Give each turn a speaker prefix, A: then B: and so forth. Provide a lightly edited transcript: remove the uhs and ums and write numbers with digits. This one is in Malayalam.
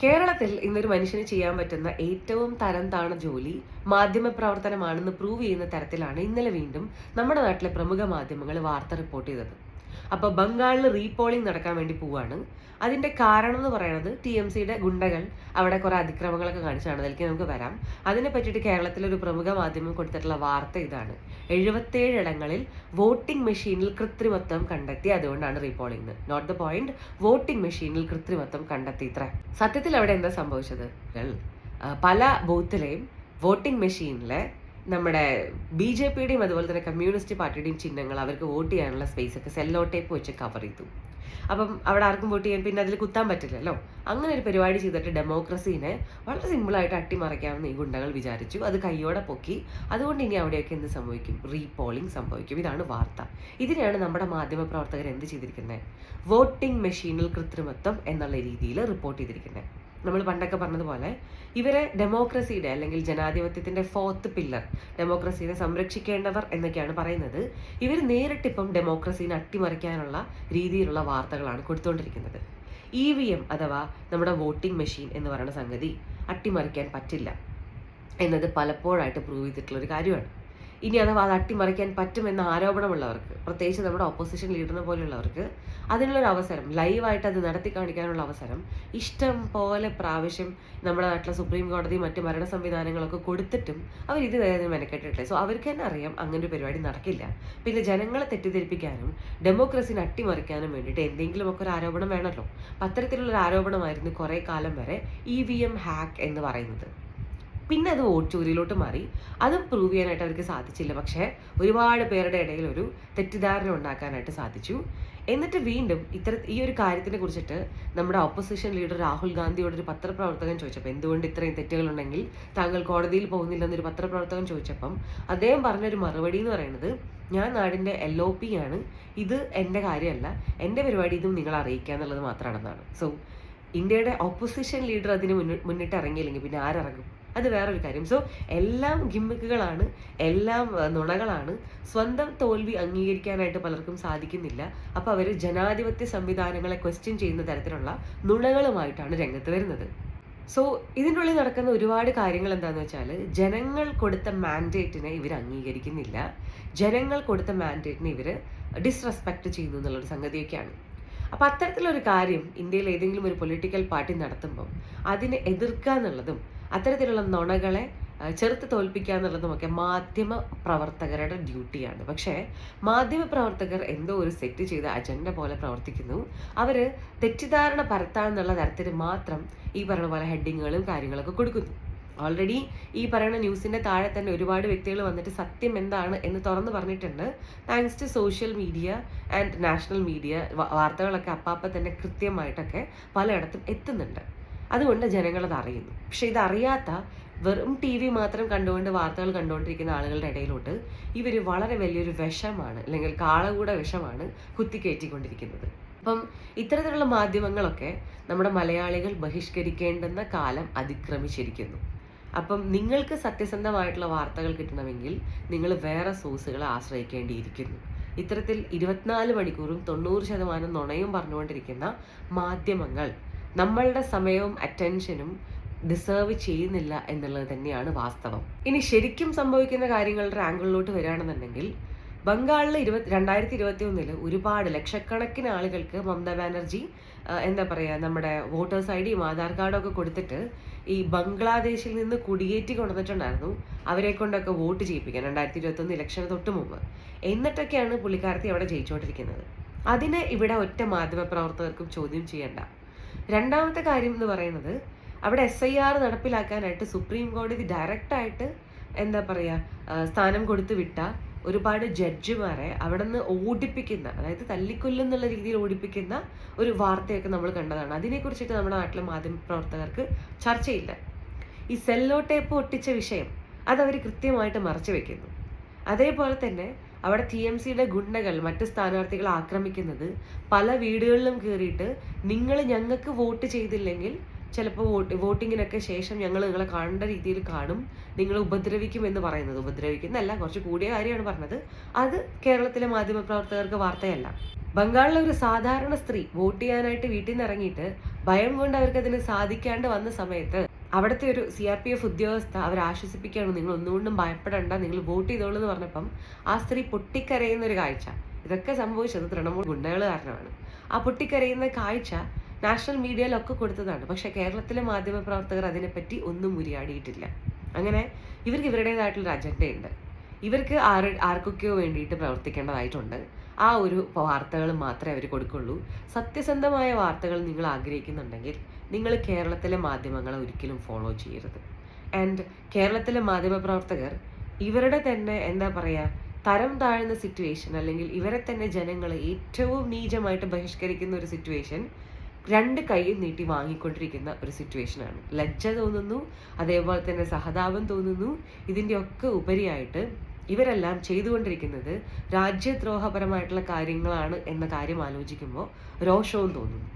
A: കേരളത്തിൽ ഇന്നൊരു മനുഷ്യന് ചെയ്യാൻ പറ്റുന്ന ഏറ്റവും തരം താണ ജോലി മാധ്യമപ്രവർത്തനമാണെന്ന് പ്രൂവ് ചെയ്യുന്ന തരത്തിലാണ് ഇന്നലെ വീണ്ടും നമ്മുടെ നാട്ടിലെ പ്രമുഖ മാധ്യമങ്ങൾ വാർത്ത റിപ്പോർട്ട് ചെയ്തത്. അപ്പോൾ ബംഗാളിൽ റീപോളിംഗ് നടക്കാൻ വേണ്ടി പോവാണ്. അതിന്റെ കാരണം എന്ന് പറയുന്നത് TMCയുടെ ഗുണ്ടകൾ അവിടെ കുറെ അതിക്രമങ്ങളൊക്കെ കാണിച്ചാണ്. അതിലേക്ക് നമുക്ക് വരാം. അതിനെ പറ്റിയിട്ട് കേരളത്തിലെ ഒരു പ്രമുഖ മാധ്യമം കൊടുത്തിട്ടുള്ള വാർത്ത ഇതാണ്: 77 ഇടങ്ങളിൽ വോട്ടിംഗ് മെഷീനിൽ കൃത്രിമത്വം കണ്ടെത്തി, അതുകൊണ്ടാണ് repolling. Not the point, voting മെഷീനിൽ കൃത്രിമത്വം കണ്ടെത്തി. ഇത്ര സത്യത്തിൽ അവിടെ എന്താ സംഭവിച്ചത്? പല ബൂത്തിലെയും വോട്ടിംഗ് മെഷീനിലെ നമ്മുടെ BJPയുടെയും അതുപോലെ തന്നെ കമ്മ്യൂണിസ്റ്റ് പാർട്ടിയുടെയും ചിഹ്നങ്ങൾ അവർക്ക് വോട്ട് ചെയ്യാനുള്ള സ്പേസ് ഒക്കെ സെല്ലോ ടേപ്പ് വെച്ച് കവർ ചെയ്തു. അപ്പം അവിടെ ആർക്കും വോട്ട് ചെയ്യാൻ പിന്നെ അതിൽ കുത്താൻ പറ്റില്ലല്ലോ. അങ്ങനെ ഒരു പരിപാടി ചെയ്തിട്ട് ഡെമോക്രസീനെ വളരെ സിമ്പിളായിട്ട് അട്ടിമറിക്കാമെന്ന് ഈ ഗുണ്ടകൾ വിചാരിച്ചു. അത് കയ്യോടെ പൊക്കി. അതുകൊണ്ട് ഇനി അവിടെയൊക്കെ എന്ത് സംഭവിക്കും? റീപോളിംഗ് സംഭവിക്കും. ഇതാണ് വാർത്ത. ഇതിനെയാണ് നമ്മുടെ മാധ്യമപ്രവർത്തകർ എന്ത് ചെയ്തിരിക്കുന്നത്? വോട്ടിംഗ് മെഷീനിൽ കൃത്രിമത്വം എന്നുള്ള രീതിയിൽ റിപ്പോർട്ട് ചെയ്തിരിക്കുന്നത്. നമ്മൾ പണ്ടൊക്കെ പറഞ്ഞതുപോലെ ഇവരെ ഡെമോക്രസിയുടെ അല്ലെങ്കിൽ ജനാധിപത്യത്തിന്റെ 4th പില്ലർ, ഡെമോക്രസീനെ സംരക്ഷിക്കേണ്ടവർ എന്നൊക്കെയാണ് പറയുന്നത്. ഇവർ നേരിട്ടിപ്പം ഡെമോക്രസീനെ അട്ടിമറിക്കാനുള്ള രീതിയിലുള്ള വാർത്തകളാണ് കൊടുത്തുകൊണ്ടിരിക്കുന്നത്. EVM അഥവാ നമ്മുടെ വോട്ടിംഗ് മെഷീൻ എന്ന് പറയുന്ന സംഗതി അട്ടിമറിക്കാൻ പറ്റില്ല എന്നത് പലപ്പോഴായിട്ട് പ്രൂവ് ചെയ്തിട്ടുള്ള ഒരു കാര്യമാണ്. ഇനി അഥവാ അത് അട്ടിമറിക്കാൻ പറ്റുമെന്ന ആരോപണമുള്ളവർക്ക്, പ്രത്യേകിച്ച് നമ്മുടെ ഓപ്പോസിഷൻ ലീഡറിനെ പോലെയുള്ളവർക്ക്, അതിനുള്ളൊരു അവസരം, ലൈവായിട്ട് അത് നടത്തി കാണിക്കാനുള്ള അവസരം ഇഷ്ടം പോലെ പ്രാവശ്യം നമ്മുടെ നാട്ടിലെ സുപ്രീം കോടതി മറ്റ് ഭരണ സംവിധാനങ്ങളൊക്കെ കൊടുത്തിട്ടും അവർ ഇത് വേദന മെനക്കെട്ടിട്ടില്ല. സോ അവർക്ക് തന്നെ അറിയാം അങ്ങനെ ഒരു പരിപാടി നടക്കില്ല. പിന്നെ ജനങ്ങളെ തെറ്റിദ്ധരിപ്പിക്കാനും ഡെമോക്രസിനെ അട്ടിമറിക്കാനും വേണ്ടിയിട്ട് എന്തെങ്കിലുമൊക്കെ ഒരു ആരോപണം വേണമല്ലോ. അത്തരത്തിലുള്ളൊരു ആരോപണമായിരുന്നു കുറേ കാലം വരെ EVM ഹാക്ക് എന്ന് പറയുന്നത്. പിന്നെ അത് വോട്ട് ചോരിയിലോട്ട് മാറി. അതും പ്രൂവ് ചെയ്യാനായിട്ട് അവർക്ക് സാധിച്ചില്ല. പക്ഷേ ഒരുപാട് പേരുടെ ഇടയിൽ ഒരു തെറ്റിദ്ധാരണ ഉണ്ടാക്കാനായിട്ട് സാധിച്ചു. എന്നിട്ട് വീണ്ടും ഈ ഒരു കാര്യത്തിനെ കുറിച്ചിട്ട് നമ്മുടെ ഓപ്പോസിഷൻ ലീഡർ രാഹുൽ ഗാന്ധിയോട് ഒരു പത്രപ്രവർത്തകൻ ചോദിച്ചപ്പോൾ, എന്തുകൊണ്ട് ഇത്രയും തെറ്റുകളുണ്ടെങ്കിൽ താങ്കൾ കോടതിയിൽ പോകുന്നില്ലെന്നൊരു പത്രപ്രവർത്തകൻ ചോദിച്ചപ്പം അദ്ദേഹം പറഞ്ഞൊരു മറുപടി എന്ന് പറയുന്നത്, ഞാൻ നാടിൻ്റെ LOP ആണ്, ഇത് എൻ്റെ കാര്യമല്ല, എൻ്റെ പരിപാടി ഇതും നിങ്ങളെ അറിയിക്കുക എന്നുള്ളത് മാത്രമാണെന്നാണ്. സോ ഇന്ത്യയുടെ ഓപ്പോസിഷൻ ലീഡർ അതിന് മുന്നിട്ട് ഇറങ്ങിയില്ലെങ്കിൽ പിന്നെ ആരിറങ്ങും? അത് വേറൊരു കാര്യം. സോ എല്ലാം ഗിമ്മിക്കുകളാണ്, എല്ലാം നുണകളാണ്. സ്വന്തം തോൽവി അംഗീകരിക്കാനായിട്ട് പലർക്കും സാധിക്കുന്നില്ല. അപ്പോൾ അവർ ജനാധിപത്യ സംവിധാനങ്ങളെ ക്വസ്റ്റ്യൻ ചെയ്യുന്ന തരത്തിലുള്ള നുണകളുമായിട്ടാണ് രംഗത്ത് വരുന്നത്. സോ ഇതിനുള്ളിൽ നടക്കുന്ന ഒരുപാട് കാര്യങ്ങൾ എന്താണെന്ന് വെച്ചാൽ, ജനങ്ങൾ കൊടുത്ത മാൻഡേറ്റിനെ ഇവർ അംഗീകരിക്കുന്നില്ല, ജനങ്ങൾ കൊടുത്ത മാൻഡേറ്റിനെ ഇവർ ഡിസ്റെസ്പെക്ട് ചെയ്യുന്നു എന്നുള്ളൊരു സംഗതിയൊക്കെയാണ്. അപ്പം അത്തരത്തിലൊരു കാര്യം ഇന്ത്യയിൽ ഏതെങ്കിലും ഒരു പൊളിറ്റിക്കൽ പാർട്ടി നടത്തുമ്പം അതിനെ എതിർക്കുക എന്നുള്ളതും അത്തരത്തിലുള്ള നുണകളെ ചെറുത്ത് തോൽപ്പിക്കുക എന്നുള്ളതുമൊക്കെ മാധ്യമ പ്രവർത്തകരുടെ ഡ്യൂട്ടിയാണ്. പക്ഷേ മാധ്യമ പ്രവർത്തകർ എന്തോ ഒരു സെറ്റ് ചെയ്ത അജണ്ട പോലെ പ്രവർത്തിക്കുന്നു. അവർ തെറ്റിദ്ധാരണ പരത്താന്നുള്ള തരത്തിൽ മാത്രം ഈ പറഞ്ഞ പോലെ ഹെഡിങ്ങുകളും കാര്യങ്ങളൊക്കെ കൊടുക്കുന്നു. ഓൾറെഡി ഈ പറയുന്ന ന്യൂസിൻ്റെ താഴെ തന്നെ ഒരുപാട് വ്യക്തികൾ വന്നിട്ട് സത്യം എന്താണ് എന്ന് തുറന്ന് പറഞ്ഞിട്ടുണ്ട്. Thanks to social media and national media വാർത്തകളൊക്കെ അപ്പം തന്നെ കൃത്യമായിട്ടൊക്കെ പലയിടത്തും എത്തുന്നുണ്ട്. അതുകൊണ്ട് ജനങ്ങളത് അറിയുന്നു. പക്ഷെ ഇതറിയാത്ത വെറും TV മാത്രം കണ്ടുകൊണ്ട് വാർത്തകൾ കണ്ടുകൊണ്ടിരിക്കുന്ന ആളുകളുടെ ഇടയിലോട്ട് ഇവർ വളരെ വലിയൊരു വിഷമാണ്, അല്ലെങ്കിൽ കാളകൂട വിഷമാണ് കുത്തിക്കയറ്റിക്കൊണ്ടിരിക്കുന്നത്. അപ്പം ഇത്തരത്തിലുള്ള മാധ്യമങ്ങളൊക്കെ നമ്മുടെ മലയാളികൾ ബഹിഷ്കരിക്കേണ്ടുന്ന കാലം അതിക്രമിച്ചിരിക്കുന്നു. അപ്പം നിങ്ങൾക്ക് സത്യസന്ധമായിട്ടുള്ള വാർത്തകൾ കിട്ടണമെങ്കിൽ നിങ്ങൾ വേറെ സോഴ്സുകളെ ആശ്രയിക്കേണ്ടിയിരിക്കുന്നു. ഇത്തരത്തിൽ 24 മണിക്കൂറും 90% നുണയും പറഞ്ഞുകൊണ്ടിരിക്കുന്ന മാധ്യമങ്ങൾ നമ്മളുടെ സമയവും അറ്റൻഷനും ഡിസേർവ് ചെയ്യുന്നില്ല എന്നുള്ളത് തന്നെയാണ് വാസ്തവം. ഇനി ശരിക്കും സംഭവിക്കുന്ന കാര്യങ്ങളുടെ ആംഗിളിലോട്ട് വരികയാണെന്നുണ്ടെങ്കിൽ, ബംഗാളിൽ 2021 ഒരുപാട് ലക്ഷക്കണക്കിന് ആളുകൾക്ക് മമതാ ബാനർജി എന്താ പറയുക, നമ്മുടെ വോട്ടേഴ്സ് IDയും ആധാർ കാർഡും ഒക്കെ കൊടുത്തിട്ട് ഈ ബംഗ്ലാദേശിൽ നിന്ന് കുടിയേറ്റി കൊണ്ടുവന്നിട്ടുണ്ടായിരുന്നു. അവരെ കൊണ്ടൊക്കെ വോട്ട് ചെയ്യിപ്പിക്കാൻ 2021 ഇലക്ഷന് തൊട്ട് മുമ്പ്. എന്നിട്ടൊക്കെയാണ് പുള്ളിക്കാരത്തി അവിടെ ജയിച്ചുകൊണ്ടിരിക്കുന്നത്. അതിനെ ഇവിടെ ഒറ്റ മാധ്യമപ്രവർത്തകർക്കും ചോദ്യം ചെയ്യണ്ട. രണ്ടാമത്തെ കാര്യം എന്ന് പറയുന്നത്, അവിടെ SIR നടപ്പിലാക്കാനായിട്ട് സുപ്രീം കോടതി ഡയറക്റ്റായിട്ട് എന്താ പറയുക സ്ഥാനം കൊടുത്തു വിട്ട ഒരുപാട് ജഡ്ജിമാരെ അവിടെ നിന്ന് ഓടിപ്പിക്കുന്ന, അതായത് തല്ലിക്കൊല്ലുന്നുള്ള രീതിയിൽ ഓടിപ്പിക്കുന്ന ഒരു വാർത്തയൊക്കെ നമ്മൾ കണ്ടതാണ്. അതിനെക്കുറിച്ചിട്ട് നമ്മുടെ നാട്ടിലെ മാധ്യമപ്രവർത്തകർക്ക് ചർച്ചയില്ല. ഈ സെല്ലോ ടേപ്പ് ഒട്ടിച്ച വിഷയം അതവർ കൃത്യമായിട്ട് മറച്ചു വെക്കുന്നു. അതേപോലെ തന്നെ അവിടെ TMCയുടെ ഗുണ്ടകൾ മറ്റ് സ്ഥാനാർത്ഥികളെ ആക്രമിക്കുന്നത്, പല വീടുകളിലും കയറിയിട്ട് നിങ്ങൾ ഞങ്ങൾക്ക് വോട്ട് ചെയ്തില്ലെങ്കിൽ ചിലപ്പോൾ വോട്ടിങ്ങിനൊക്കെ ശേഷം ഞങ്ങൾ നിങ്ങളെ കാണേണ്ട രീതിയിൽ കാണും, നിങ്ങളെ ഉപദ്രവിക്കും എന്ന് പറയുന്നത്. ഉപദ്രവിക്കുന്നല്ല, കുറച്ച് കൂടിയ കാര്യമാണ് പറഞ്ഞത്. അത് കേരളത്തിലെ മാധ്യമപ്രവർത്തകർക്ക് വാർത്തയല്ല. ബംഗാളിലെ ഒരു സാധാരണ സ്ത്രീ വോട്ട് ചെയ്യാനായിട്ട് വീട്ടിൽ നിന്ന് ഇറങ്ങിയിട്ട് ഭയം കൊണ്ട് അവർക്ക് അതിന് സാധിക്കാണ്ട് വന്ന സമയത്ത് അവിടുത്തെ ഒരു CRPF ഉദ്യോഗസ്ഥ അവരെ ആശ്വസിപ്പിക്കുകയാണ്, നിങ്ങൾ ഒന്നുകൊണ്ടും ഭയപ്പെടണ്ട, നിങ്ങൾ വോട്ട് ചെയ്തോളൂ എന്ന് പറഞ്ഞപ്പം ആ സ്ത്രീ പൊട്ടിക്കരയുന്ന ഒരു കാഴ്ച. ഇതൊക്കെ സംഭവിച്ചത് തൃണമൂൽ ഗുണ്ടകൾ കാരണമാണ്. ആ പൊട്ടിക്കരയുന്ന കാഴ്ച നാഷണൽ മീഡിയയിലൊക്കെ കൊടുത്തതാണ്. പക്ഷെ കേരളത്തിലെ മാധ്യമപ്രവർത്തകർ അതിനെപ്പറ്റി ഒന്നും ഉരിയാടിയിട്ടില്ല. അങ്ങനെ ഇവർക്ക് ഇവരുടേതായിട്ടുള്ളൊരു അജണ്ടയുണ്ട്. ഇവർക്ക് ആർക്കൊക്കെയോ വേണ്ടിയിട്ട് പ്രവർത്തിക്കേണ്ടതായിട്ടുണ്ട്. ആ ഒരു വാർത്തകൾ മാത്രമേ അവർ കൊടുക്കുള്ളൂ. സത്യസന്ധമായ വാർത്തകൾ നിങ്ങൾ ആഗ്രഹിക്കുന്നുണ്ടെങ്കിൽ നിങ്ങൾ കേരളത്തിലെ മാധ്യമങ്ങളെ ഒരിക്കലും ഫോളോ ചെയ്യരുത്. ആൻഡ് കേരളത്തിലെ മാധ്യമപ്രവർത്തകർ ഇവരുടെ തന്നെ എന്താ പറയുക, തരം താഴ്ന്ന സിറ്റുവേഷൻ, അല്ലെങ്കിൽ ഇവരെ തന്നെ ജനങ്ങൾ ഏറ്റവും നീചമായിട്ട് ബഹിഷ്കരിക്കുന്ന ഒരു സിറ്റുവേഷൻ രണ്ട് കൈയും നീട്ടി വാങ്ങിക്കൊണ്ടിരിക്കുന്ന ഒരു സിറ്റുവേഷനാണ്. ലജ്ജ തോന്നുന്നു, അതേപോലെ തന്നെ സഹതാപം തോന്നുന്നു. ഇതിൻ്റെ ഒക്കെ ഉപരിയായിട്ട് ഇവരെല്ലാം ചെയ്തുകൊണ്ടിരിക്കുന്നത് രാജ്യദ്രോഹപരമായിട്ടുള്ള കാര്യങ്ങളാണ് എന്ന കാര്യം ആലോചിക്കുമ്പോൾ രോഷവും തോന്നുന്നു.